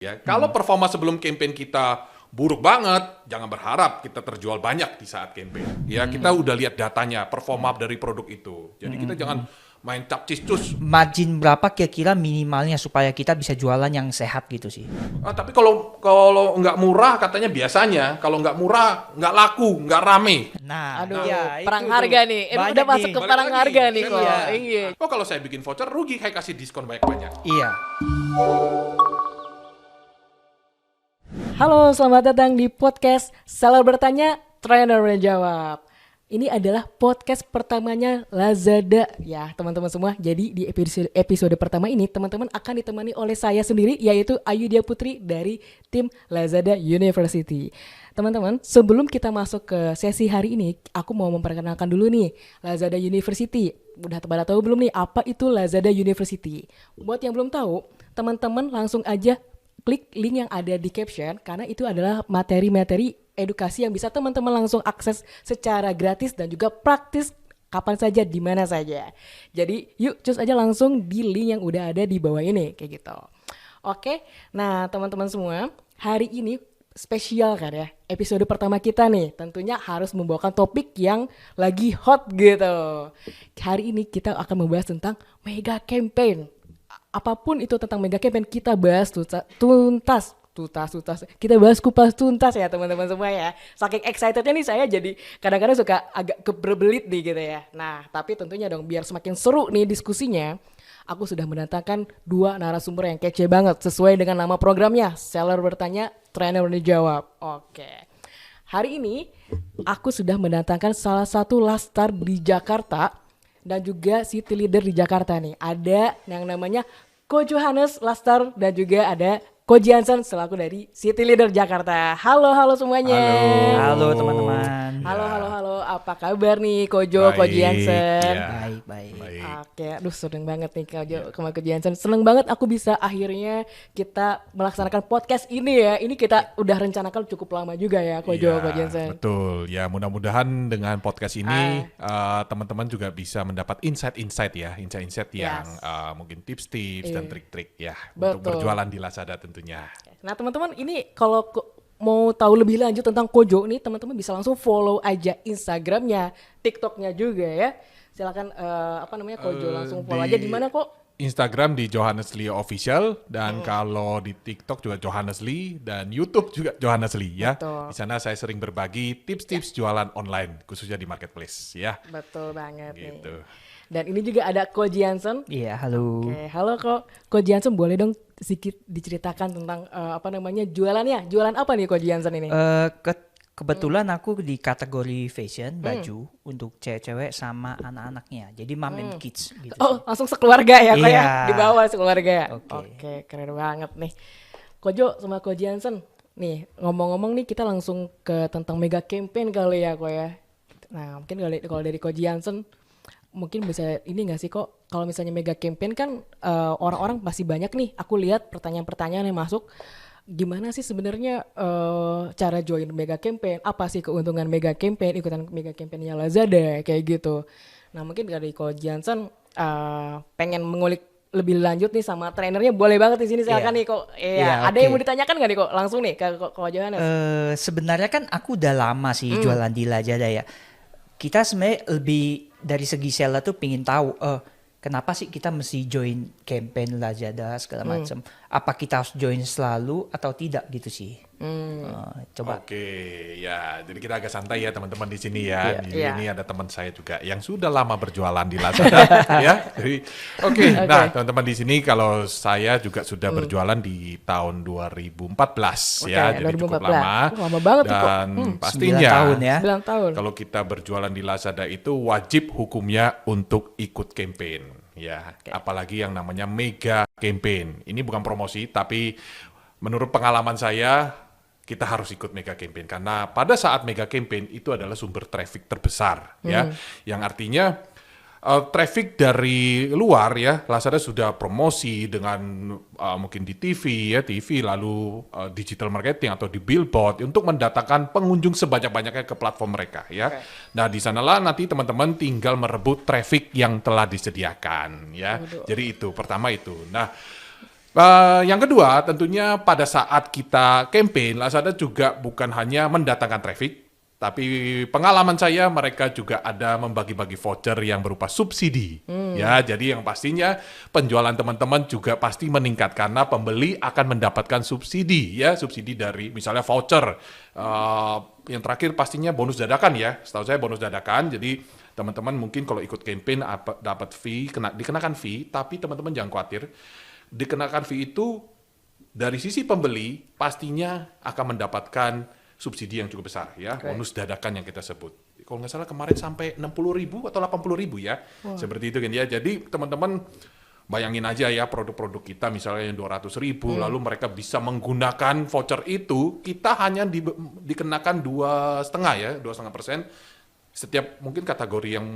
Ya, kalau performa sebelum campaign kita buruk banget, jangan berharap kita terjual banyak di saat campaign. Ya, kita udah lihat datanya, performa dari produk itu. Jadi kita jangan main capcis-cus. Margin berapa kira-kira minimalnya supaya kita bisa jualan yang sehat gitu sih? Tapi kalau nggak murah katanya biasanya, kalau nggak murah nggak laku, nggak rame. Nah, Aduh, ya, perang itu harga tuh. nih. Banyak Udah masuk nih. ke Balik perang lagi, harga nih saya kok. lihat. Iya. Kalau saya bikin voucher rugi, kayak kasih diskon banyak-banyak. Iya. Halo, selamat datang di podcast Seller Bertanya, Trainer Menjawab. Ini adalah podcast pertamanya Lazada ya teman-teman semua. Jadi di episode pertama ini teman-teman akan ditemani oleh saya sendiri, yaitu Ayu Dia Putri dari tim Lazada University. Teman-teman, sebelum kita masuk ke sesi hari ini, aku mau memperkenalkan dulu nih Lazada University. Udah pada tahu belum nih apa itu Lazada University? Buat yang belum tahu, teman-teman langsung aja klik link yang ada di caption, karena itu adalah materi-materi edukasi yang bisa teman-teman langsung akses secara gratis dan juga praktis kapan saja, di mana saja. Jadi yuk cus aja langsung di link yang udah ada di bawah ini, kayak gitu. Oke, nah teman-teman semua, hari ini spesial kan ya, episode pertama kita nih tentunya harus membawakan topik yang lagi hot gitu. Hari ini kita akan membahas tentang mega campaign. Apapun itu tentang mega campaign kita bahas tuntas. Kita bahas kupas tuntas ya teman-teman semua ya. Saking excitednya nih saya jadi kadang-kadang suka agak keberbelit nih gitu ya. Nah tapi tentunya dong biar semakin seru nih diskusinya, aku sudah mendatangkan dua narasumber yang kece banget sesuai dengan nama programnya, Seller Bertanya, Trainer Menjawab. Oke. Hari ini aku sudah mendatangkan salah satu lastar di Jakarta dan juga city leader di Jakarta nih. Ada yang namanya Ko Johannes Lastar dan juga ada Ko Jansen selaku dari City Leader Jakarta. Halo semuanya. Halo teman-teman. Halo. Apa kabar nih Kojo, Ko Jansen? Ya. Baik. Oke, aduh seneng banget nih Ko Jansen. Seneng banget aku bisa akhirnya kita melaksanakan podcast ini ya. Ini kita udah rencanakan cukup lama juga ya Kojo, Ko Jansen. Betul. Ya mudah-mudahan dengan podcast ini teman-teman juga bisa mendapat insight-insight yang mungkin tips-tips dan trik-trik ya untuk Betul. berjualan di Lazada tentunya. Nah teman-teman ini kalau mau tahu lebih lanjut tentang Kojo nih, teman-teman bisa langsung follow aja Instagramnya, TikToknya juga ya. Silakan Kojo langsung follow aja di mana kok? Instagram di Johannes Lee Official dan kalau di TikTok juga Johannes Lee dan YouTube juga Johannes Lee ya. Betul. Di sana saya sering berbagi tips-tips jualan online khususnya di marketplace ya. Betul banget Gitu. nih. Dan ini juga ada Ko Jansen. Iya, halo. Oke, halo Ko Jansen, boleh dong sedikit diceritakan tentang jualannya? Jualan apa nih Ko Jansen ini? Kebetulan aku di kategori fashion, baju untuk cewek-cewek sama anak-anaknya. Jadi mom and kids gitu. Oh, langsung sekeluarga ya Ko Iya. ya? Di bawah sekeluarga ya? Oke. Oke, keren banget nih. Kojo sama Ko Jansen, nih ngomong-ngomong nih kita langsung ke tentang mega campaign kali ya Ko ya. Nah mungkin kalau dari Ko Jansen, mungkin bisa ini nggak sih kok, kalau misalnya mega campaign kan orang-orang masih banyak nih, aku lihat pertanyaan-pertanyaan yang masuk, gimana sih sebenarnya cara join mega campaign, apa sih keuntungan mega campaign, ikutan mega campaignnya Lazada kayak gitu. Nah mungkin dari Ko Jansen pengen mengulik lebih lanjut nih sama trainernya, boleh banget di sini silakan nih kok. Iya, Ada oke. yang mau ditanyakan nggak nih kok, langsung nih ke Ko Johannes. Sebenarnya kan aku udah lama sih jualan di Lazada ya. Kita sebenarnya lebih dari segi seller tuh pingin tahu kenapa sih kita mesti join campaign Lazada segala macam. Apa kita harus join selalu atau tidak gitu sih. Coba. Oke, ya. Jadi kita agak santai ya teman-teman di sini ya. Iya. Di Iya. sini ada teman saya juga yang sudah lama berjualan di Lazada ya. Jadi nah teman-teman di sini kalau saya juga sudah berjualan di tahun 2014 ya. Oke, Jadi cukup 2014. lama. Lama banget tuh, kok. Dan 9 pastinya tahun ya. 9 tahun. kalau kita berjualan di Lazada itu wajib hukumnya untuk ikut campaign ya. Apalagi yang namanya mega campaign. Ini bukan promosi tapi menurut pengalaman saya kita harus ikut mega campaign karena pada saat mega campaign itu adalah sumber traffic terbesar ya, yang artinya traffic dari luar ya, Lazada sudah promosi dengan mungkin di TV lalu digital marketing atau di billboard untuk mendatangkan pengunjung sebanyak-banyaknya ke platform mereka ya. Nah di sanalah nanti teman-teman tinggal merebut traffic yang telah disediakan ya. Jadi itu pertama itu. Nah Yang kedua, tentunya pada saat kita campaign, Lazada juga bukan hanya mendatangkan traffic, tapi pengalaman saya mereka juga ada membagi-bagi voucher yang berupa subsidi. Ya, jadi yang pastinya penjualan teman-teman juga pasti meningkat karena pembeli akan mendapatkan subsidi, ya, subsidi dari misalnya voucher. Yang terakhir pastinya bonus dadakan ya, setahu saya bonus dadakan. Jadi teman-teman mungkin kalau ikut campaign dapat fee, dikenakan fee, tapi teman-teman jangan khawatir. Dikenakan fee itu dari sisi pembeli pastinya akan mendapatkan subsidi yang cukup besar ya, bonus dadakan yang kita sebut. Kalau nggak salah kemarin sampai 60.000 atau 80.000 ya, seperti itu kan ya. Jadi teman-teman bayangin aja ya produk-produk kita misalnya yang 200.000, lalu mereka bisa menggunakan voucher itu, kita hanya dikenakan 2,5%. Setiap mungkin kategori yang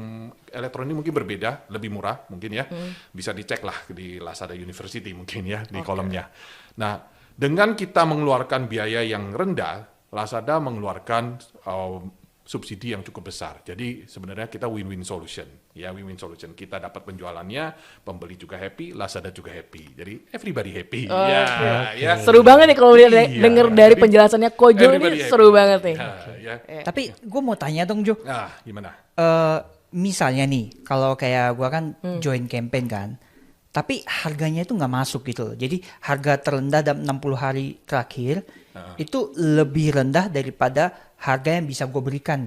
elektronik mungkin berbeda, lebih murah mungkin ya. Bisa dicek lah di Lazada University mungkin ya, di kolomnya. Nah, dengan kita mengeluarkan biaya yang rendah, Lazada mengeluarkan subsidi yang cukup besar. Jadi sebenarnya kita win-win solution. Ya, win-win solution. Kita dapat penjualannya, pembeli juga happy, Lazada juga happy. Jadi everybody happy. Ya. Seru banget nih kalau denger dari Jadi, penjelasannya Kojo everybody ini seru happy. banget nih. Ya. Tapi gue mau tanya dong Jo, Nah, gimana? misalnya nih kalau kayak gue kan join campaign kan, tapi harganya itu nggak masuk gitu loh. Jadi harga terendah dalam 60 hari terakhir itu lebih rendah daripada harga yang bisa gue berikan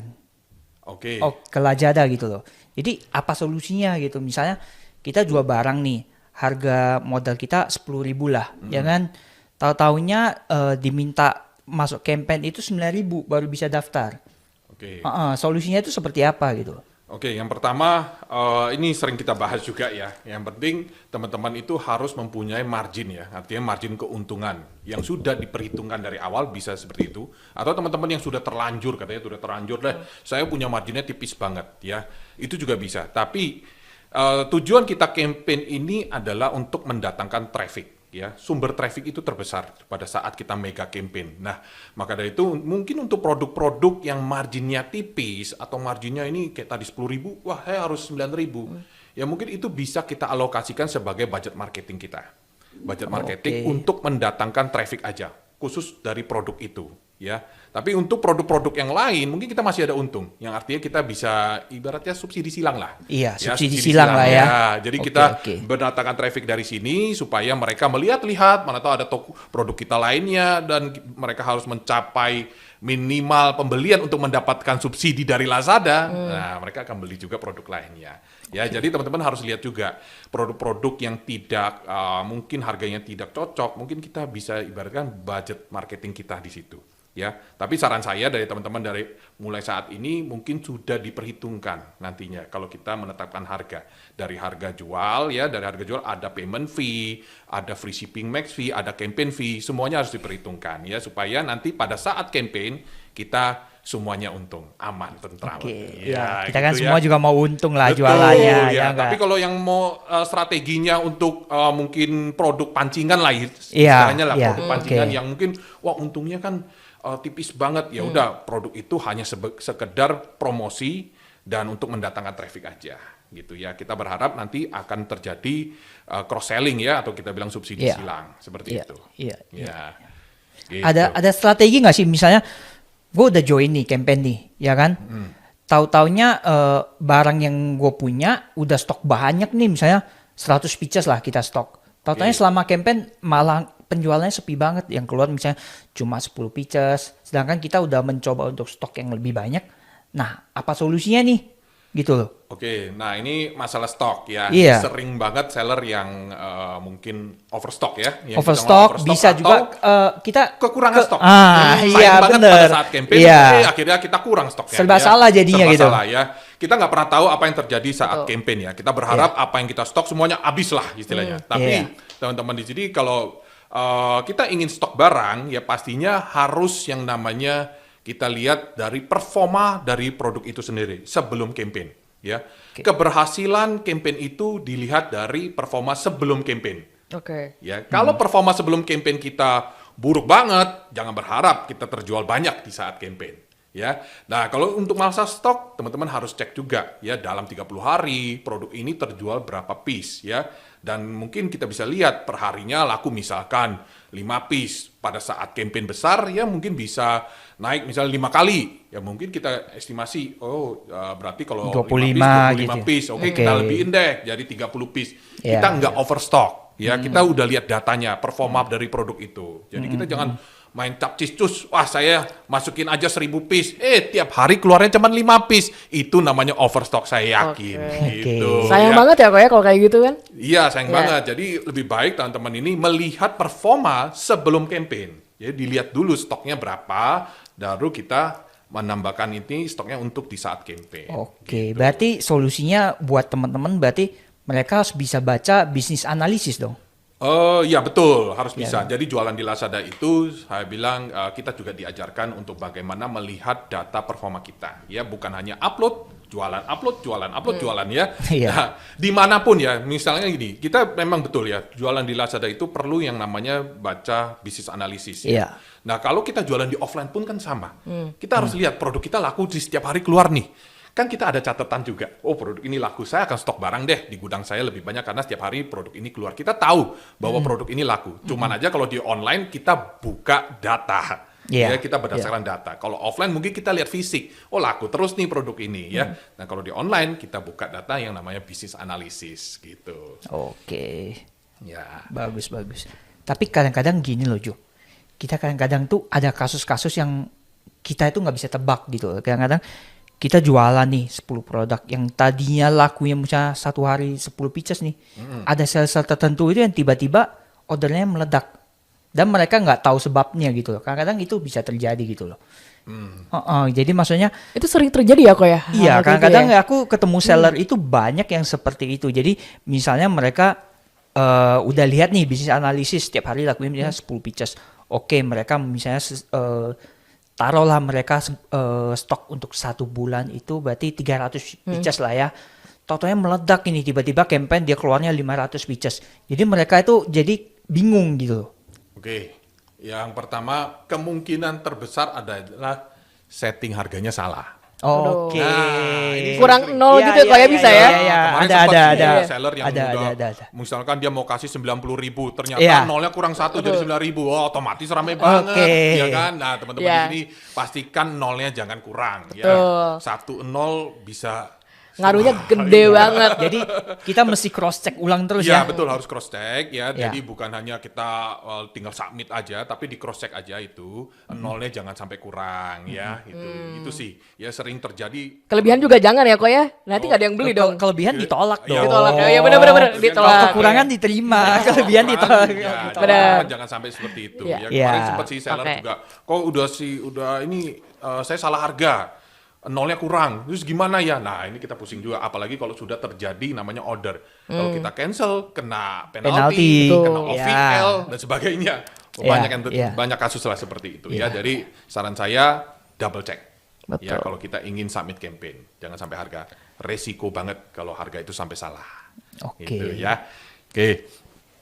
Oke. ke Lazada gitu loh. Jadi apa solusinya gitu? Misalnya kita jual barang nih, harga modal kita 10.000 lah, ya kan? Tahu-taunya diminta masuk campaign itu 9.000 baru bisa daftar. Oke. Solusinya itu seperti apa gitu? Oke, yang pertama ini sering kita bahas juga ya. Yang penting teman-teman itu harus mempunyai margin ya, artinya margin keuntungan yang sudah diperhitungkan dari awal bisa seperti itu. Atau teman-teman yang sudah terlanjur, katanya sudah terlanjur deh, saya punya marginnya tipis banget ya, itu juga bisa. Tapi tujuan kita campaign ini adalah untuk mendatangkan traffic. Ya, sumber traffic itu terbesar pada saat kita mega campaign. Nah, maka dari itu mungkin untuk produk-produk yang marginnya tipis atau marginnya ini kayak tadi 10.000, wah saya harus 9.000. Ya mungkin itu bisa kita alokasikan sebagai budget marketing kita. Budget marketing untuk mendatangkan traffic aja, khusus dari produk itu. Ya, tapi untuk produk-produk yang lain mungkin kita masih ada untung, yang artinya kita bisa ibaratnya subsidi silang lah. Iya, Ya, subsidi silang lah ya. Jadi kita mendatangkan traffic dari sini supaya mereka melihat-lihat mana tahu ada produk kita lainnya dan mereka harus mencapai minimal pembelian untuk mendapatkan subsidi dari Lazada. Nah, mereka akan beli juga produk lainnya. Ya, jadi teman-teman harus lihat juga produk-produk yang tidak mungkin harganya tidak cocok, mungkin kita bisa ibaratkan budget marketing kita di situ. Ya, tapi saran saya dari teman-teman dari mulai saat ini mungkin sudah diperhitungkan nantinya kalau kita menetapkan harga dari harga jual ya, dari harga jual ada payment fee, ada free shipping max fee, ada campaign fee, semuanya harus diperhitungkan ya supaya nanti pada saat campaign kita semuanya untung, aman, tentram. Ya, kita kan semua juga mau untung lah jualannya. Ya, Ya tapi enggak? kalau yang mau strateginya untuk mungkin produk pancingan lah, Iya, istilahnya lah iya, produk pancingan oke. yang mungkin wah untungnya kan tipis banget ya udah produk itu hanya sekedar promosi dan untuk mendatangkan traffic aja gitu ya. Kita berharap nanti akan terjadi cross selling ya atau kita bilang subsidi Iya. silang seperti Iya, itu. iya, Ya. Gitu. Ada strategi nggak sih misalnya gue udah join nih campaign nih, ya kan? Tahu-taunya barang yang gue punya udah stok banyak nih, misalnya 100 pieces lah kita stok. Tahu-taunya selama campaign malah penjualannya sepi banget, yang keluar misalnya cuma 10 pieces, sedangkan kita udah mencoba untuk stok yang lebih banyak. Nah, apa solusinya nih? Gitu loh. Oke, nah ini masalah stok ya. Iya. Sering banget seller yang mungkin overstock ya. Yang kita Overstock, ngomong bisa atau juga kita kekurangan stok. iya, Sayang banget bener. pada saat campaign, Iya. akhirnya kita kurang stoknya. Serba ya. salah jadinya Serba gitu. salah ya. Kita nggak pernah tahu apa yang terjadi saat campaign ya. Kita berharap apa yang kita stok semuanya habis lah istilahnya. Tapi teman-teman di sini kalau kita ingin stok barang ya pastinya harus yang namanya kita lihat dari performa dari produk itu sendiri sebelum campaign ya. Keberhasilan campaign itu dilihat dari performa sebelum campaign. Oke. Ya, kalau performa sebelum campaign kita buruk banget, jangan berharap kita terjual banyak di saat campaign. Ya, nah kalau untuk masa stok, teman-teman harus cek juga ya dalam 30 hari produk ini terjual berapa piece ya. Dan mungkin kita bisa lihat perharinya laku misalkan 5 piece. Pada saat campaign besar ya mungkin bisa naik misalnya 5 kali. Ya mungkin kita estimasi, berarti kalau 25 25 gitu. piece, oke, kita lebihin deh jadi 30 piece. Ya, Kita nggak overstock. Ya, kita udah lihat datanya, performa dari produk itu. Jadi kita jangan main capcis-cus, wah saya masukin aja 1.000 piece, tiap hari keluarnya cuma 5 piece. Itu namanya overstock, saya yakin. Gitu. Sayang ya. banget ya kok ya kalau kayak gitu kan. Iya, sayang Ya. banget. Jadi lebih baik teman-teman ini melihat performa sebelum campaign. Ya, dilihat dulu stoknya berapa, baru kita menambahkan ini stoknya untuk di saat campaign. Oke, berarti solusinya buat teman-teman berarti mereka harus bisa baca bisnis analisis dong. Ya betul, harus bisa. Jadi jualan di Lazada itu saya bilang kita juga diajarkan untuk bagaimana melihat data performa kita. Ya, bukan hanya upload, jualan ya. Iya. Nah, dimanapun ya, misalnya gini, kita memang betul ya, jualan di Lazada itu perlu yang namanya baca bisnis analisis. Ya. Iya. Nah, kalau kita jualan di offline pun kan sama. Kita harus lihat produk kita laku di setiap hari keluar nih. Kan kita ada catatan juga. Oh, produk ini laku, saya akan stok barang deh di gudang saya lebih banyak karena setiap hari produk ini keluar. Kita tahu bahwa produk ini laku. Cuman aja kalau di online kita buka data. Iya. Ya, kita berdasarkan data. Kalau offline mungkin kita lihat fisik. Oh, laku terus nih produk ini ya. Nah, kalau di online kita buka data yang namanya bisnis analisis gitu. Oke, Ya. bagus. Tapi kadang-kadang gini loh Jo, kita kadang-kadang tuh ada kasus-kasus yang kita itu nggak bisa tebak gitu. Kadang-kadang kita jualan nih 10 produk yang tadinya lakunya misalnya satu hari 10 pieces nih. Ada sel-sel tertentu itu yang tiba-tiba ordernya meledak. Dan mereka nggak tahu sebabnya gitu loh. Kadang-kadang itu bisa terjadi gitu loh. Jadi maksudnya Itu sering terjadi ya kok ya? iya, Hal-hal kayak kadang-kadang gitu ya? aku ketemu seller itu banyak yang seperti itu. Jadi misalnya mereka udah lihat nih bisnis analisis setiap hari lakuin misalnya 10 pieces. Oke, mereka misalnya taruhlah mereka stok untuk 1 bulan itu berarti 300 pieces lah ya. Totalnya meledak ini tiba-tiba campaign dia keluarnya 500 pieces. Jadi mereka itu jadi bingung gitu. Oke. Yang pertama, kemungkinan terbesar adalah setting harganya salah. Oke. Nah, ini Kurang sering. 0 gitu kok ya bisa ya? Iya, Kemarin ada, sempat sih ada. seller yang Ada, udah, ada. misalkan dia mau kasih 90.000, ternyata Iya. nolnya kurang 1 jadi 9.000. Oh, otomatis rame banget, Oke. ya kan? Nah, teman-teman Iya. di sini pastikan nolnya jangan kurang. Betul. Ya. 1-0 bisa Ngaruhnya gede banget. Jadi kita mesti cross check ulang terus ya, ya. betul, harus cross check ya. Ya. Jadi bukan hanya kita tinggal submit aja, tapi di cross check aja itu nolnya jangan sampai kurang ya. Itu sih ya sering terjadi. Kelebihan juga jangan ya kok ya? Nanti nggak ada yang beli dong. Kelebihan ditolak Iya, dong. Ditolak ya, ya benar-benar ditolak. Kalau kekurangan diterima, kelebihan ditolak. Ya, Benar. jangan sampai seperti itu. Iya. Ya, kemarin Iya. sempat sih seller Oke. juga, kok udah ini saya salah harga. Nolnya kurang, terus gimana ya? Nah, ini kita pusing juga, apalagi kalau sudah terjadi namanya order. Kalau kita cancel, kena Penalti. penalti, kena Betul. OVL, dan sebagainya. Banyak yang Iya. banyak kasus lah seperti itu ya. Iya. Jadi saran saya double check. Betul. Ya, kalau kita ingin submit campaign, jangan sampai harga. Resiko banget kalau harga itu sampai salah. Oke. Gitu ya. Oke.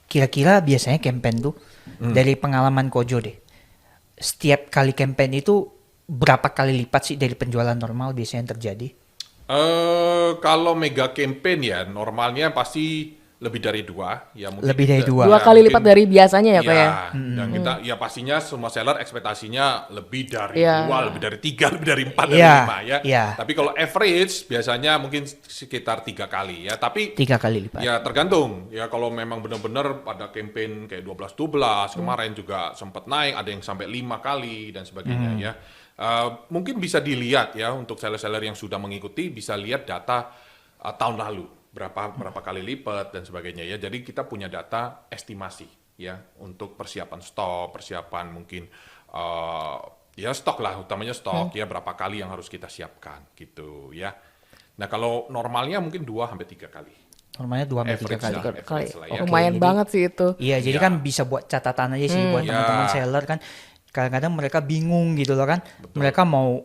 Kira-kira biasanya campaign tuh dari pengalaman Kojo deh. Setiap kali campaign itu berapa kali lipat sih dari penjualan normal biasanya yang terjadi? Kalau mega campaign ya normalnya pasti lebih dari 2 ya mungkin Lebih dari 2. 2 kali lipat dari biasanya ya kok ya? Dan kita ya pastinya semua seller ekspektasinya lebih dari Iya. 2, lebih dari 3, lebih dari 4, dari Iya, 5 ya. iya. Tapi kalau average biasanya mungkin sekitar 3 kali ya. Tapi 3 kali lipat. ya tergantung ya kalau memang benar-benar pada campaign kayak 12-12 kemarin juga sempat naik, ada yang sampai 5 kali dan sebagainya ya. Mungkin bisa dilihat ya untuk seller-seller yang sudah mengikuti bisa lihat data tahun lalu berapa kali lipat dan sebagainya ya. Jadi kita punya data estimasi ya untuk persiapan stok, persiapan mungkin ya stok lah, utamanya stok ya berapa kali yang harus kita siapkan gitu ya. Nah, kalau normalnya mungkin 2 sampai 3 kali. Normalnya 2 sampai 3 Average kali. lah, average lah ya. Lumayan Oke, banget sih itu. Iya, jadi Iya. kan bisa buat catatan aja sih buat Iya. teman-teman seller kan. Kadang-kadang mereka bingung gitu loh kan. Mereka mau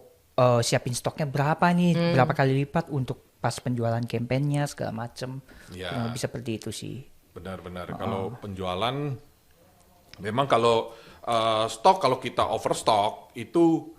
siapin stoknya berapa nih, berapa kali lipat untuk pas penjualan kampanyenya segala macem. Iya. Kurang lebih seperti itu sih. Benar-benar. Kalau penjualan, memang kalau stok, kalau kita overstock itu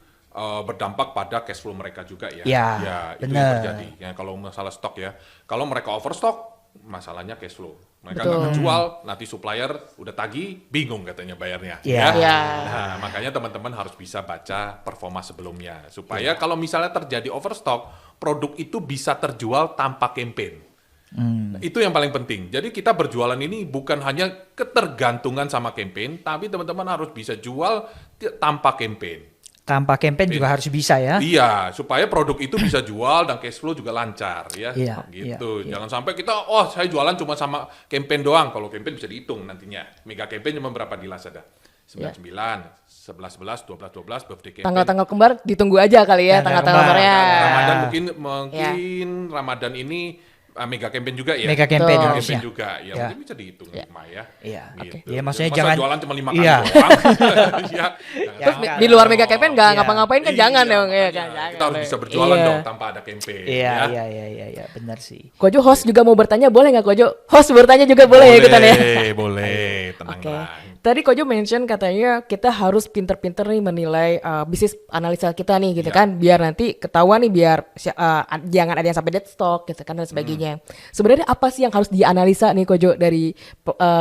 berdampak pada cash flow mereka juga ya. Ya, Ya, itu yang benar. terjadi. Ya, kalau masalah stok ya, kalau mereka overstock, masalahnya cash flow. Mereka Betul. nggak jual, nanti supplier udah tagih, bingung katanya bayarnya. Iya. Iya. Nah, makanya teman-teman harus bisa baca performa sebelumnya. Supaya kalau misalnya terjadi overstock, produk itu bisa terjual tanpa campaign. Nah, itu yang paling penting. Jadi kita berjualan ini bukan hanya ketergantungan sama campaign, tapi teman-teman harus bisa jual tanpa campaign. Tanpa campaign juga harus bisa ya. Iya, supaya produk itu bisa jual dan cash flow juga lancar ya. Iya, Gitu. iya. Jangan sampai kita saya jualan cuma sama campaign doang. Kalau campaign bisa dihitung nantinya. Mega campaign cuma berapa di Lazada? 99, 11 11, 12 12 birthday campaign. Tanggal-tanggal kembar ditunggu aja kali ya, tanggal-tanggal kembar. kembarnya. Ramadan mungkin Ramadan ini mega campaign juga ya. Mega campaign Betul. harusnya. Campaign juga. Ya, Ya. mungkin bisa dihitung lima ya. Iya. Gitu. Iya, maksudnya Masa jangan jualan cuma 5 kali Iya. doang. Ya, Terus Jangan. di luar mega campaign nggak Iya. ngapa-ngapain kan Iya, jangan dong ya makanya kan. Jangan kita harus dong. bisa berjualan Iya. dong tanpa ada campaign. Iya, ya. iya, benar sih. Kojo host juga mau bertanya, boleh nggak Kojo? Host bertanya juga boleh ya ikutan ya? Boleh, tenang Oke. lah. Tadi Kojo mention katanya kita harus pinter-pinter nih menilai bisnis analisa kita nih gitu Iya. kan, biar nanti ketahuan nih, biar jangan ada yang sampai dead stock gitu kan dan sebagainya. Sebenarnya apa sih yang harus dianalisa nih Kojo dari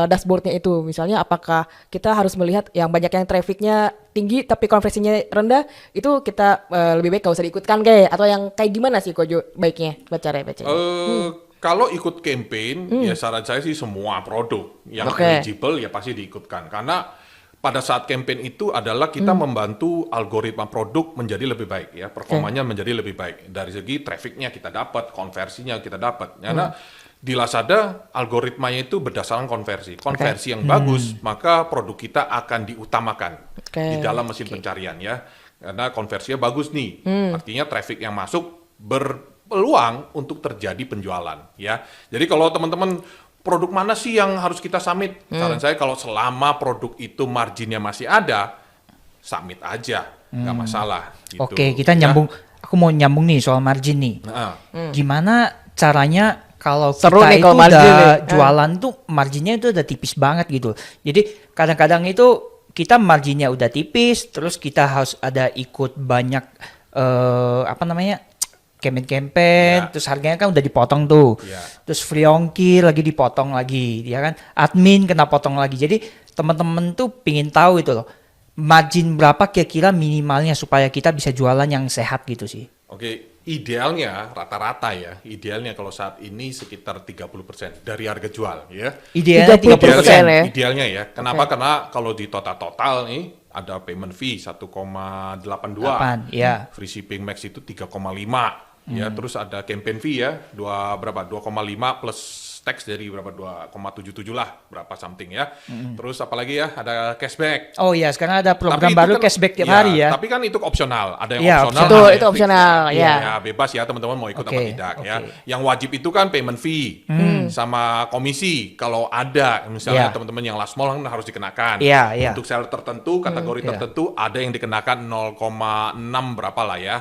dashboardnya itu? Misalnya apakah kita harus melihat yang banyak yang trafficnya tinggi tapi konversinya rendah, itu kita lebih baik gak usah diikutkan kayak, atau yang kayak gimana sih Kojo baiknya bacanya? Kalau ikut campaign, ya saran saya sih semua produk yang Oke. eligible ya pasti diikutkan. Karena pada saat campaign itu adalah kita membantu algoritma produk menjadi lebih baik ya, performanya menjadi lebih baik. Dari segi trafficnya kita dapat, konversinya kita dapat. Karena di Lazada algoritmanya itu berdasarkan konversi. Konversi yang bagus, maka produk kita akan diutamakan di dalam mesin pencarian ya. Karena konversinya bagus nih, artinya traffic yang masuk berpeluang untuk terjadi penjualan ya. Jadi kalau teman-teman produk mana sih yang harus kita submit? Saran saya kalau selama produk itu marginnya masih ada, submit aja, nggak masalah. Gitu, Oke, kita ya. nyambung. Aku mau nyambung nih soal margin nih. Nah, Gimana caranya kalau Seru kita nih itu kalau margin udah nih. jualan tuh marginnya itu udah tipis banget gitu. Jadi kadang-kadang itu kita marginnya udah tipis, terus kita harus ada ikut banyak campaign, Ya. terus harganya kan udah dipotong tuh. Ya. Terus free ongkir lagi dipotong lagi, ya kan? Admin kena potong lagi. Jadi teman-teman tuh pingin tahu itu loh. Margin berapa kira-kira minimalnya supaya kita bisa jualan yang sehat gitu sih. Oke, idealnya rata-rata ya, idealnya kalau saat ini sekitar 30% dari harga jual ya. Idealnya 30% 30%. ya. Idealnya ya. Kenapa? Karena kalau di total nih ada payment fee 1,82. 8, ya. Free shipping max itu 3,5. Ya, terus ada campaign fee ya, 2,5 plus tax dari berapa 2,77 lah, berapa something ya. Terus apalagi ya, ada cashback. Oh iya, sekarang ada program Tapi baru itu kan- cashback tiap iya, hari ya. Tapi kan itu opsional, ada yang Iya, opsional. Betul, ada itu yang fix. opsional, ya. Ya, bebas ya teman-teman mau ikut apa Oke, tidak ya. oke. Yang wajib itu kan payment fee sama komisi. Kalau ada misalnya Iya. teman-teman yang last mall kan harus dikenakan. Iya, iya. Untuk seller tertentu, kategori iya. tertentu ada yang dikenakan 0,6 berapa lah ya.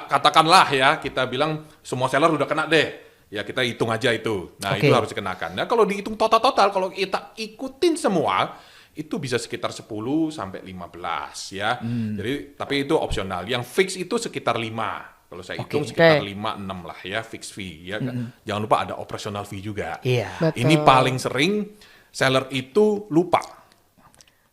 Katakanlah ya, kita bilang semua seller udah kena deh. Ya kita hitung aja itu. Nah, Oke. itu harus dikenakan. Nah, kalau dihitung total kalau kita ikutin semua itu bisa sekitar 10 sampai 15 ya. Jadi tapi itu opsional. Yang fix itu sekitar 5. Kalau saya hitung sekitar Oke. 5-6 lah ya fix fee ya. Jangan lupa ada operational fee juga. Iya. Betul. Ini paling sering seller itu lupa.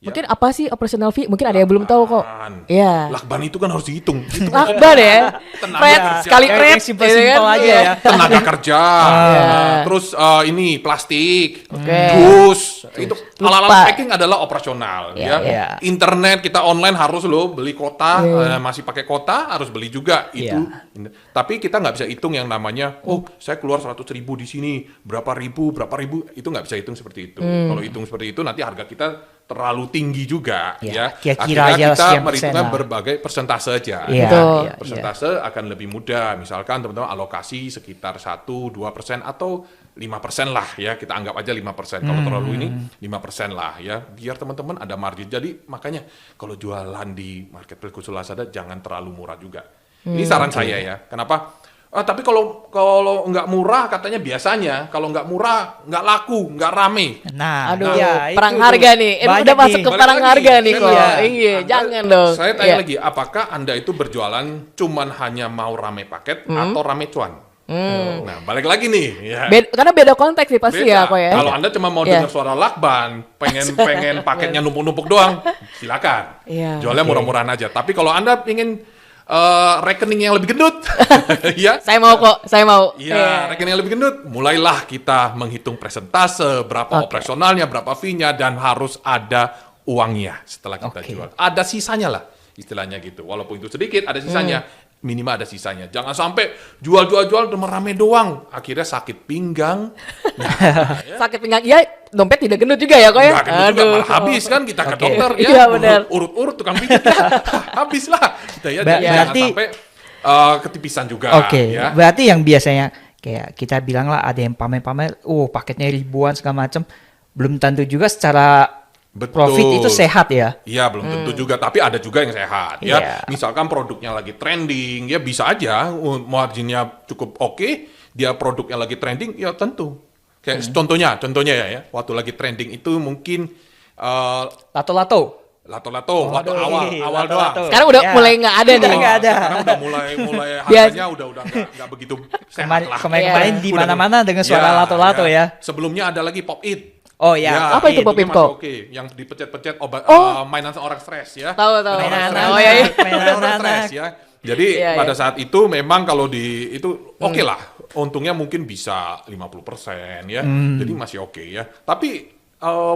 Mungkin apa sih operational fee? Mungkin ada yang belum tahu kok. Lakban. Iya. Lakban itu kan harus dihitung. Itu Lakban ya. Tenaga Fred, kerja. sekali Yang Fred. simpel-simpel gitu kan. aja Iya. ya. Tenaga kerja, terus ini plastik, Oke. dus, itu Lupa. alat-alat packing adalah operasional Iya, ya. iya. Internet kita online harus loh beli kota, Iya. masih pakai kota harus beli juga itu. Tapi kita nggak bisa hitung yang namanya, oh saya keluar 100.000 di sini, berapa ribu, itu nggak bisa hitung seperti itu. Kalau hitung seperti itu nanti harga kita terlalu tinggi juga Iya, ya. kira-kira Akhirnya aja kita sekian persen merhitungnya lah. berbagai persentase aja. Iya, Betul. iya, Persentase akan lebih mudah. Misalkan teman-teman alokasi sekitar 1-2% atau 5% lah ya. Kita anggap aja 5%. Kalau terlalu ini 5% lah ya. Biar teman-teman ada margin. Jadi makanya kalau jualan di marketplace khusus Lazada jangan terlalu murah juga. Ini saran saya ya. Kenapa? Tapi kalau nggak murah katanya biasanya. Kalau nggak murah nggak laku, nggak rame. Nah, Aduh, iya, perang itu harga tuh. nih. Banyak Udah masuk nih. ke Balik perang lagi, harga nih saya kok. lihat. Iya, Anda- jangan dong. Saya tanya Iya. lagi, apakah Anda itu berjualan cuman hanya mau rame paket atau rame cuan? Nah, balik lagi nih. Ya. Karena beda konteks sih pasti Beda. ya kok ya. Kalau Anda cuma mau Iya. dengar suara lakban, pengen paketnya numpuk-numpuk doang, silakan. Iya. Jualnya murah-murahan aja. Tapi kalau Anda ingin rekening yang lebih gendut, ya. Saya mau kok, saya mau. Iya, rekening yang lebih gendut. Mulailah kita menghitung persentase, berapa operasionalnya, berapa fee-nya, dan harus ada uangnya setelah kita jual. Ada sisanya lah, istilahnya gitu. Walaupun itu sedikit, ada sisanya. Minimal ada sisanya. Jangan sampai jual rame doang. Akhirnya sakit pinggang. Sakit pinggang, iya dompet tidak gendut juga ya kok ya? Nggak gendut juga, malah habis kan kita ke dokter ya. Iya, benar. Urut-urut tukang pijat ya. Habis lah. Kita ya, jadi jangan Berarti- sampai ketipisan juga. Oke, Ya. berarti yang biasanya kayak kita bilang lah ada yang pamer-pamer, paketnya ribuan segala macam, belum tentu juga secara Betul. profit itu sehat ya. Iya, belum tentu juga, tapi ada juga yang sehat ya. Iya. Misalkan produknya lagi trending, ya bisa aja marginnya cukup oke, dia produknya lagi trending, ya tentu. Kayak contohnya ya, waktu lagi trending itu mungkin Lato-lato. lato-lato waktu Aduh, awal lato-lato. doang. Sekarang udah Ya. mulai nggak ada nih. Udah nggak ada. Sekarang udah mulai Biasa. harganya udah nggak begitu sehat Kemarin lah. kemarin di Udah- mana-mana dengan suara lato-lato ya. Sebelumnya ada lagi Pop It. Oh ya. Apa itu Pop It masih kok? Oke, yang dipencet-pencet obat Oh. mainan orang stres ya. Tahu. Mainan Orang anak. stres. Oh iya, iya. Mainan Mainan orang anak. stres ya. Jadi Iya, pada iya. saat itu memang kalau di itu oke lah. Untungnya mungkin bisa 50% ya. Jadi masih oke ya. Tapi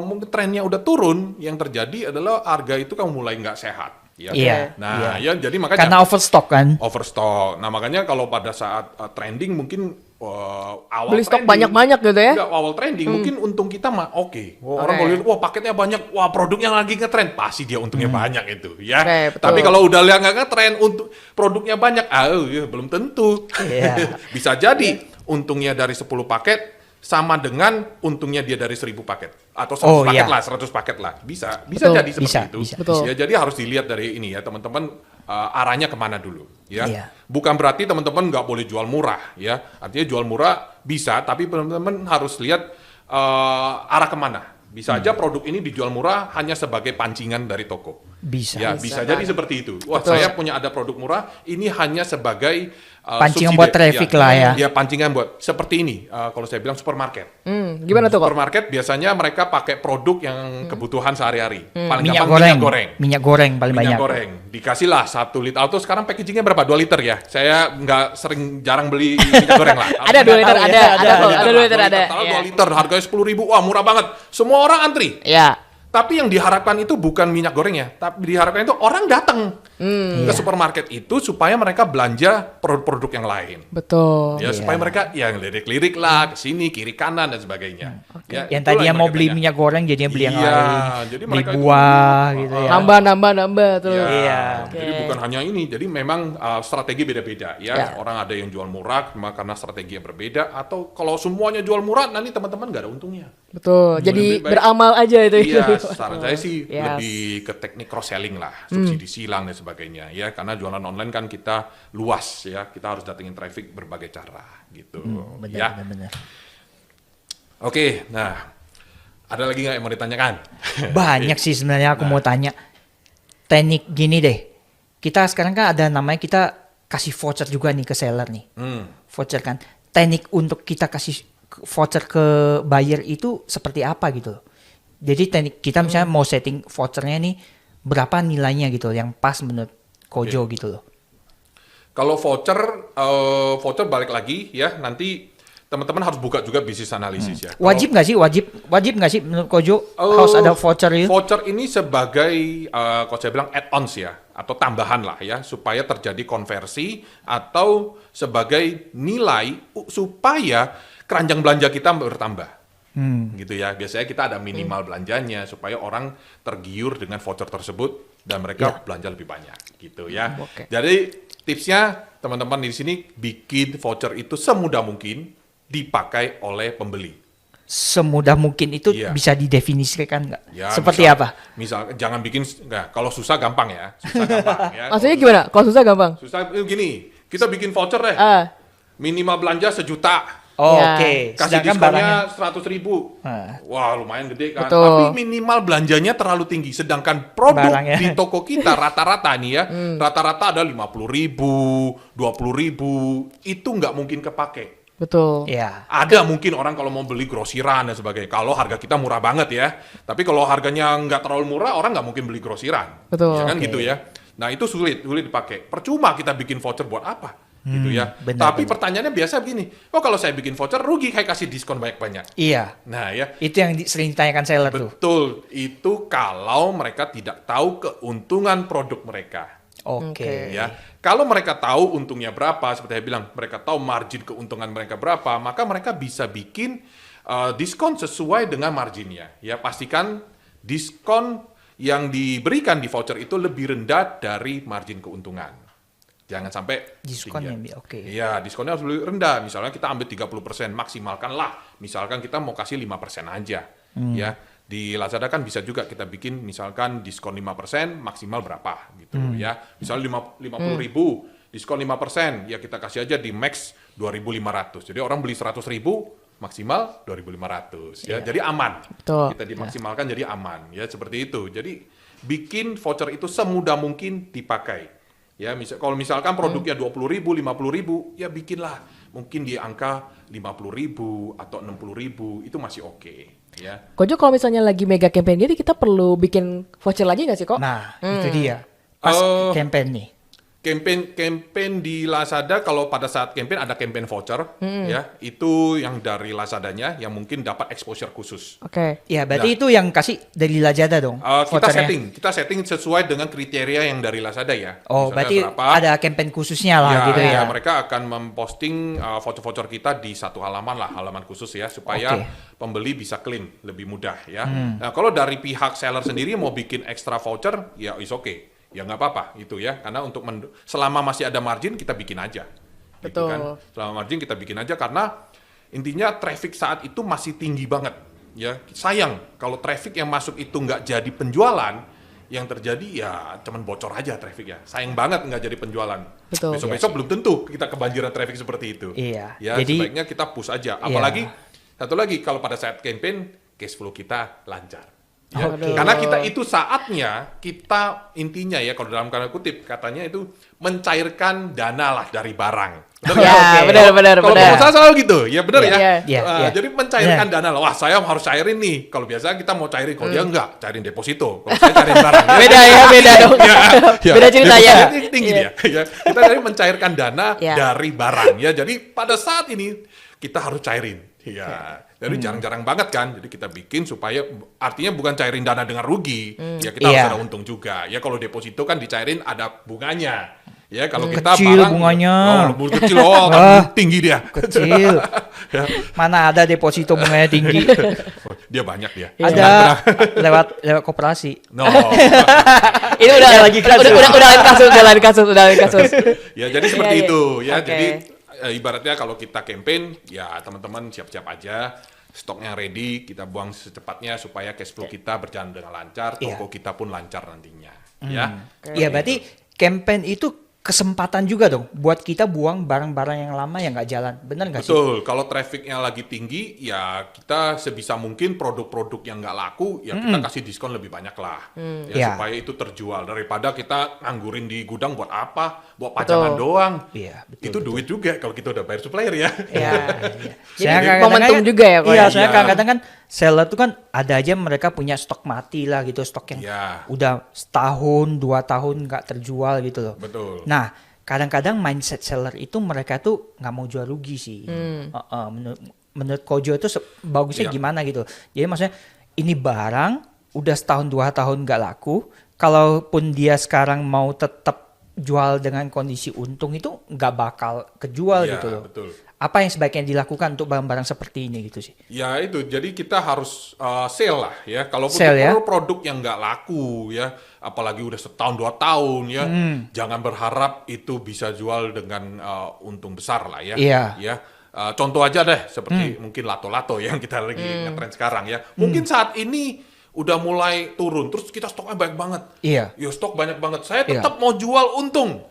mungkin trennya udah turun, yang terjadi adalah harga itu kan mulai nggak sehat. Ya. Iya, Nah, ya jadi makanya Karena overstock kan. overstock. Nah makanya kalau pada saat trending mungkin awal Beli stok trending, banyak-banyak gitu ya? Enggak, awal trending mungkin untung kita mah oke. Orang Oke. kalau lihat wah paketnya banyak, wah produknya lagi ngetrend, pasti dia untungnya banyak itu ya. Oke, betul. Tapi kalau udah lihat nggak ngetrend, untuk produknya banyak, ya, belum tentu. Iya. Bisa jadi untungnya dari 10 paket sama dengan untungnya dia dari 1000 paket atau 100 Oh, paket iya. lah, 100 paket lah. Bisa Betul. jadi seperti Bisa, itu. bisa. Betul. Ya, jadi harus dilihat dari ini ya, teman-teman arahnya kemana dulu ya. Iya. Bukan berarti teman-teman nggak boleh jual murah ya. Artinya jual murah bisa, tapi teman-teman harus lihat arah kemana. Bisa aja produk ini dijual murah hanya sebagai pancingan dari toko. Bisa. Ya, bisa jadi seperti itu. Wah, Betul. saya punya ada produk murah, ini hanya sebagai Pancingan subsidi. buat traffic lah ya. Ya, pancingan buat seperti ini. Kalau saya bilang supermarket. Gimana tuh kok? Supermarket biasanya mereka pakai produk yang kebutuhan sehari-hari. Paling Minyak gampang goreng. minyak goreng. Minyak goreng paling Minyak banyak. goreng. Dikasihlah 1 liter. Atau sekarang packagingnya berapa? 2 liter ya? Saya jarang beli minyak goreng lah. Ada 2 liter, tahu ya, ada kok, ada 2 liter ada. Taruh Iya. 2 liter, harganya 10.000. Wah, murah banget. Semua orang antri. Ya. Tapi yang diharapkan itu bukan minyak gorengnya, tapi diharapkan itu orang datang ke supermarket itu supaya mereka belanja produk-produk yang lain. Betul. Ya, supaya mereka yang lirik-lirik lah ke sini, kiri kanan dan sebagainya. Ya, Yang itulah tadinya mau mereka beli tanya. minyak goreng jadinya beli yang Iya, lain. jadi Beli mereka itu- buah gitu ya. Nambah tuh. Iya. Jadi bukan hanya ini, jadi memang strategi beda-beda ya. Ya. Orang ada yang jual murah karena strategi yang berbeda, atau kalau semuanya jual murah nanti teman-teman nggak ada untungnya. Betul. Jadi Lebih baik- beramal aja itu. Iya, saran saya sih Yes. lebih ke teknik cross selling lah, subsidi silang dan sebagainya ya. Karena jualan online kan kita luas ya, kita harus datengin traffic berbagai cara gitu. Ya. Benar. Oke, nah ada lagi nggak yang mau ditanyakan? Banyak sih sebenarnya aku mau tanya. Teknik gini deh. Kita sekarang kan ada namanya kita kasih voucher juga nih ke seller nih. Voucher kan. Teknik untuk kita kasih voucher ke buyer itu seperti apa gitu loh. Jadi teknik kita misalnya mau setting vouchernya nih berapa nilainya gitu yang pas menurut Kojo gitu loh. Kalau voucher balik lagi ya, nanti teman-teman harus buka juga bisnis analisis ya. Wajib nggak sih? Wajib nggak sih menurut Kojo harus ada voucher itu? Voucher ini sebagai, kalau saya bilang add-ons ya, atau tambahan lah ya, supaya terjadi konversi atau sebagai nilai supaya keranjang belanja kita bertambah. Gitu ya, biasanya kita ada minimal belanjanya supaya orang tergiur dengan voucher tersebut dan mereka belanja lebih banyak gitu ya. Oke. Jadi tipsnya teman-teman di sini bikin voucher itu semudah mungkin dipakai oleh pembeli. Semudah mungkin itu Iya. bisa didefinisikan nggak? Ya, Seperti misal- apa? Misal jangan bikin kalau susah gampang ya. Susah gampang ya. Maksudnya gimana? Kalau susah gampang. Susah gini, kita bikin voucher deh. Ah, Minimal belanja 1 juta. Oh, Ya. oke. Kasih Sedangkan barangnya diskonnya 100.000. Nah. Wah, lumayan gede kan. Betul. Tapi minimal belanjanya terlalu tinggi. Sedangkan produk Barangnya. di toko kita rata-rata nih ya, rata-rata ada 50.000, 20.000. Itu nggak mungkin kepake. Betul. ya. Ada mungkin orang kalau mau beli grosiran dan sebagainya. Kalau harga kita murah banget ya. Tapi kalau harganya nggak terlalu murah, orang nggak mungkin beli grosiran. Betul. Ya kan Oke. gitu ya. Nah itu sulit dipakai. Percuma kita bikin voucher buat apa? Gitu ya. benar, Tapi benar. pertanyaannya biasa begini. Oh kalau saya bikin voucher rugi kayak kasih diskon banyak-banyak. Iya. Nah ya. Itu yang sering ditanyakan seller tuh. Betul. Itu kalau mereka tidak tahu keuntungan produk mereka. Oke. Ya, kalau mereka tahu untungnya berapa, seperti saya bilang, mereka tahu margin keuntungan mereka berapa, maka mereka bisa bikin diskon sesuai dengan marginnya. Ya, pastikan diskon yang diberikan di voucher itu lebih rendah dari margin keuntungan. Jangan sampai Diskonnya, tinggi. oke. Iya, diskonnya harus lebih rendah. Misalnya kita ambil 30%, maksimalkanlah. Misalkan kita mau kasih 5% aja. Ya, di Lazada kan bisa juga kita bikin misalkan diskon 5%, maksimal berapa gitu ya. Misalnya 50.000, diskon 5%, ya kita kasih aja di max 2.500. Jadi orang beli 100.000, maksimal 2.500 ya. Jadi aman. Betul. Kita dimaksimalkan jadi aman ya, seperti itu. Jadi bikin voucher itu semudah mungkin dipakai. Ya, kalau misalkan produknya 20.000, 50.000, ya bikinlah mungkin di angka 50.000 atau 60.000 itu masih oke. Ya. Kojo kalau misalnya lagi mega campaign gini kita perlu bikin voucher lagi nggak sih kok? Nah, itu dia. Pas campaign nih. Campaign di Lazada kalau pada saat campaign ada campaign voucher ya, itu yang dari Lazadanya yang mungkin dapat exposure khusus. Oke. Ya, berarti itu yang kasih dari Lazada dong. vouchernya. Kita setting sesuai dengan kriteria yang dari Lazada ya. Oh, Misalnya berarti berapa, ada campaign khususnya lah gitu ya. mereka akan memposting voucher-voucher kita di satu halaman lah, halaman khusus ya, supaya Oke. pembeli bisa klaim lebih mudah ya. Nah, kalau dari pihak seller sendiri mau bikin extra voucher, ya is okay. Ya nggak apa-apa itu ya, karena untuk selama masih ada margin kita bikin aja. Gitu Betul. kan. Selama margin kita bikin aja karena intinya traffic saat itu masih tinggi banget. Ya, sayang kalau traffic yang masuk itu nggak jadi penjualan, yang terjadi ya cuman bocor aja traffic ya. Sayang banget nggak jadi penjualan. Betul. Besok-besok belum tentu kita kebanjiran traffic seperti itu. Iya. Ya, Jadi- sebaiknya kita push aja. Apalagi satu lagi kalau pada saat campaign cash flow kita lancar. Ya, Oke. karena kita itu saatnya kita intinya ya kalau dalam tanda kutip katanya itu mencairkan dana lah dari barang. Benar Ya, nggak? benar, benar, Kalau benar. pengusaha selalu gitu, ya benar ya. Iya. Iya, iya. Jadi mencairkan dana lah. Wah, saya harus cairin nih. Kalau biasa kita mau cairin, kalau dia enggak, cairin deposito. Kalau saya cairin barang. Beda ya, beda dong. Beda cerita ya. Depositonya tinggi dia. Ya. Kita dari mencairkan dana Ya. dari barang ya. Jadi pada saat ini kita harus cairin. Ya. Jadi jarang-jarang banget kan. Jadi kita bikin supaya artinya bukan cairin dana dengan rugi. Ya kita harus Iya. ada untung juga. Ya kalau deposito kan dicairin ada bunganya. Ya kalau kita Kecil barang bunganya. Oh, kecil kan tinggi dia. Kecil. Ya. Mana ada deposito bunganya tinggi. Dia banyak dia. Ada lewat koperasi. No. Ini udah Lagi kasus. udah lain kasus. Ya jadi seperti Iya, iya. itu ya. Oke. Jadi ibaratnya kalau kita campaign ya teman-teman siap-siap aja. Stoknya ready, kita buang secepatnya supaya cash flow kita berjalan dengan lancar, toko kita pun lancar nantinya. Ya. Iya, berarti campaign itu kesempatan juga dong buat kita buang barang-barang yang lama yang nggak jalan. Bener nggak sih? Betul, kalau trafficnya lagi tinggi, ya kita sebisa mungkin produk-produk yang nggak laku, ya kita kasih diskon lebih banyak lah, ya Ya. supaya itu terjual daripada kita nganggurin di gudang buat apa, buat pajangan Betul. doang. Iya, betul, Itu duit juga kalau kita udah bayar supplier ya. Ya. Jadi Jadi momentum juga ya kok. Iya, ya? soalnya Iya. kadang-kadang kan seller tuh kan ada aja mereka punya stok mati lah gitu, stok yang Iya. udah setahun, 2 tahun nggak terjual gitu loh. Betul. Nah, kadang-kadang mindset seller itu mereka tuh nggak mau jual rugi sih. Menurut Kojo itu bagusnya Iya. gimana gitu. Jadi maksudnya ini barang udah setahun 2 tahun nggak laku, kalaupun dia sekarang mau tetap jual dengan kondisi untung itu nggak bakal kejual Iya, gitu loh. betul. Apa yang sebaiknya dilakukan untuk barang-barang seperti ini gitu sih? Ya itu, jadi kita harus sale lah ya. Kalau Sale, ya? produk yang nggak laku ya, apalagi udah setahun 2 tahun ya, jangan berharap itu bisa jual dengan untung besar lah ya. Iya. Ya, contoh aja deh, seperti mungkin lato-lato yang kita lagi ngetren sekarang ya. Mungkin saat ini udah mulai turun, terus kita stoknya banyak banget. Iya. Ya stok banyak banget. Saya Iya. tetap mau jual untung.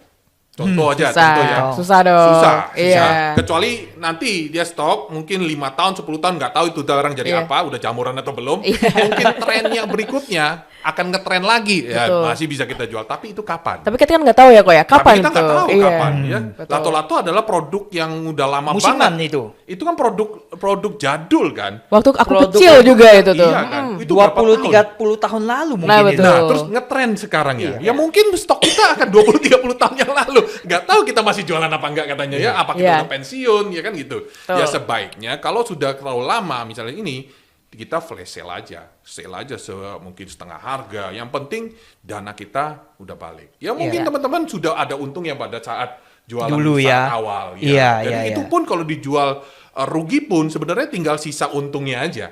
Contoh aja, susah. contoh ya. Susah dong. Susah. Iya. Kecuali nanti dia stok mungkin 5 tahun, 10 tahun nggak tahu itu barang jadi Iya. apa, udah jamuran atau belum. Mungkin trennya berikutnya akan ngetren lagi. Ya, Betul. masih bisa kita jual. Tapi itu kapan? Tapi kita kan nggak tahu ya kok ya, kapan Tapi kita tuh? nggak tahu Iya. kapan ya. Betul. Lato-lato adalah produk yang udah lama Musiman banget. itu. Itu kan produk jadul kan. Waktu aku Produk- kecil juga itu tuh. Iya kan. Itu berapa 20-30 tahun lalu mungkin betul. itu. Nah, terus ngetren sekarang ya. Ya mungkin stok kita akan 20-30 tahun yang lalu. Nggak tahu kita masih jualan apa enggak katanya ya. Apa kita Iya. udah pensiun, ya kan gitu. Betul. Ya sebaiknya kalau sudah terlalu lama misalnya ini, kita flash sale aja. Sale aja mungkin setengah harga. Yang penting dana kita udah balik. Ya mungkin Iya. teman-teman sudah ada untung ya pada saat jualan Dulu saat ya. awal. Iya, Jadi iya, itu iya. pun kalau dijual rugi pun sebenarnya tinggal sisa untungnya aja.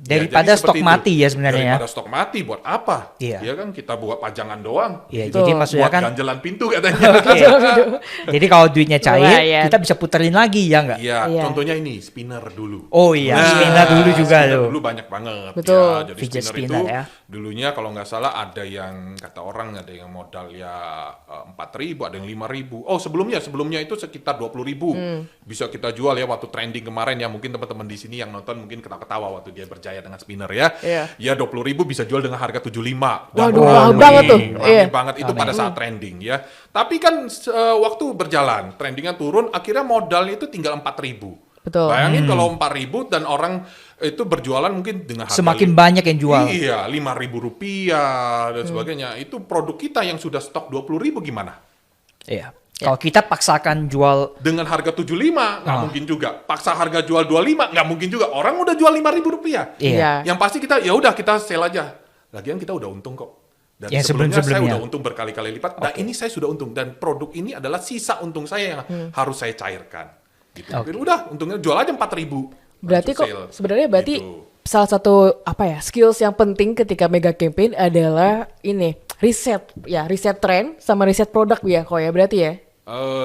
Daripada jadi stok seperti mati itu. ya sebenarnya ya. Daripada stok mati buat apa? Iya. Ya kan kita buat pajangan doang. Iya, Betul. jadi maksudnya Buat kan ganjelan pintu katanya. Oke. Jadi kalau duitnya cair, Lumayan. kita bisa puterin lagi ya nggak? Iya, Iya. contohnya ini spinner dulu. Oh iya, spinner dulu juga spinner loh. dulu banyak banget. Betul. Ya, jadi Fidget spinner, spinner itu ya. dulunya kalau nggak salah ada yang kata orang ada yang modal ya 4.000, ada yang 5.000. Oh sebelumnya itu sekitar 20.000 bisa kita jual ya waktu trending kemarin ya. Mungkin teman-teman di sini yang nonton mungkin ketawa waktu dia berjaya dengan spinner ya. Iya. Ya 20.000 bisa jual dengan harga 75. Waduh, mahal banget tuh. Rame Iya. banget itu pada saat trending ya. Tapi kan waktu berjalan, trendingnya turun, akhirnya modalnya itu tinggal 4.000. Betul. Bayangin kalau 4.000 dan orang itu berjualan mungkin dengan harga Semakin banyak yang jual. Iya, 5.000 rupiah dan sebagainya. Itu produk kita yang sudah stok 20.000 gimana? Iya. Kalau kita paksakan jual, Dengan harga 75 nggak mungkin juga. Paksa harga jual 25 nggak mungkin juga. Orang udah jual 5.000 rupiah. iya. Yang pasti kita ya udah kita sell aja. Lagian kita udah untung kok. Dan Yang sebelumnya saya sebelum-sebelumnya. udah untung berkali-kali lipat. Nah ini saya sudah untung dan produk ini adalah sisa untung saya yang harus saya cairkan. Gitu. Oke. Udah untungnya jual aja 4.000. Berarti Langsung kok sale. sebenarnya berarti Gitu. salah satu apa ya skills yang penting ketika mega campaign adalah ini riset tren sama riset produk ya kok ya berarti ya.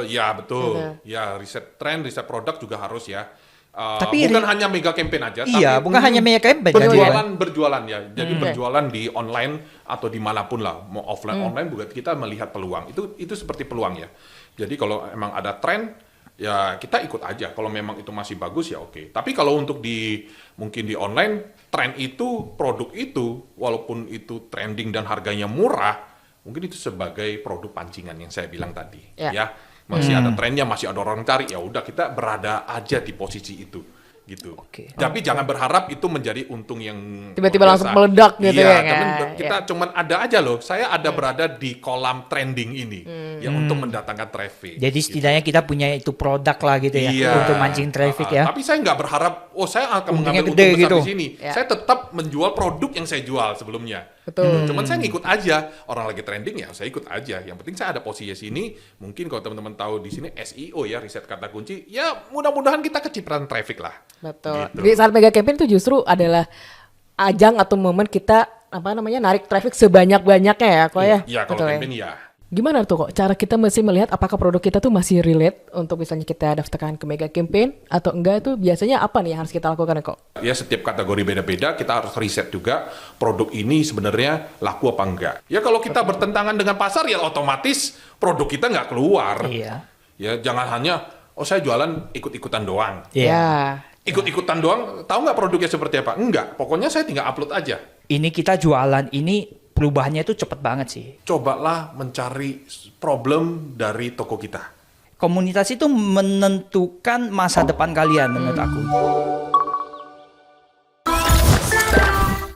Ya betul. Betul. Ya riset tren, riset produk juga harus ya. Tapi bukan hanya mega campaign aja. iya, tapi bukan hanya mega campaign kan dia. berjualan ya. Jadi berjualan di online atau dimanapun lah, mau offline online juga kita melihat peluang. Itu seperti peluang ya. Jadi kalau emang ada tren, ya kita ikut aja. Kalau memang itu masih bagus ya oke. Tapi kalau untuk mungkin di online tren itu produk itu walaupun itu trending dan harganya murah, mungkin itu sebagai produk pancingan yang saya bilang tadi. Ya. Ya masih ada trennya, masih ada orang cari, ya udah kita berada aja di posisi itu gitu. Oke. Tapi jangan berharap itu menjadi untung yang Tiba-tiba luar langsung biasa. meledak gitu Iya, ya, tapi kan? kita cuman ada aja loh. Saya ada berada di kolam trending ini ya untuk mendatangkan traffic. Jadi gitu. setidaknya kita punya itu produk lah gitu ya Iya. untuk mancing traffic ya. Tapi saya nggak berharap, saya akan Untungnya mengambil gede untung besar gitu. di sini. Ya. Saya tetap menjual produk yang saya jual sebelumnya. Betul. Cuman saya ngikut aja. Orang lagi trending ya saya ikut aja. Yang penting saya ada posisi sini. Mungkin kalau teman-teman tahu di sini SEO ya, riset kata kunci. Ya mudah-mudahan kita kecipratan traffic lah. Betul. Gitu. Jadi saat mega campaign itu justru adalah ajang atau momen kita narik traffic sebanyak-banyaknya ya kok ya. Iya kalau Betul ya? campaign ya. Gimana tuh kok cara kita mesti melihat apakah produk kita tuh masih relate untuk misalnya kita daftarkan ke mega campaign atau enggak tuh biasanya apa nih yang harus kita lakukan kok? Ya setiap kategori beda-beda, kita harus riset juga produk ini sebenarnya laku apa enggak. Ya kalau kita bertentangan dengan pasar ya otomatis produk kita nggak keluar. Iya. Ya jangan hanya, saya jualan ikut-ikutan doang. Iya. Ya. Ikut-ikutan doang, tahu nggak produknya seperti apa? Enggak, pokoknya saya tinggal upload aja. Ini kita jualan ini perubahannya itu cepet banget sih. Cobalah mencari problem dari toko kita. Komunitas itu menentukan masa depan kalian menurut aku.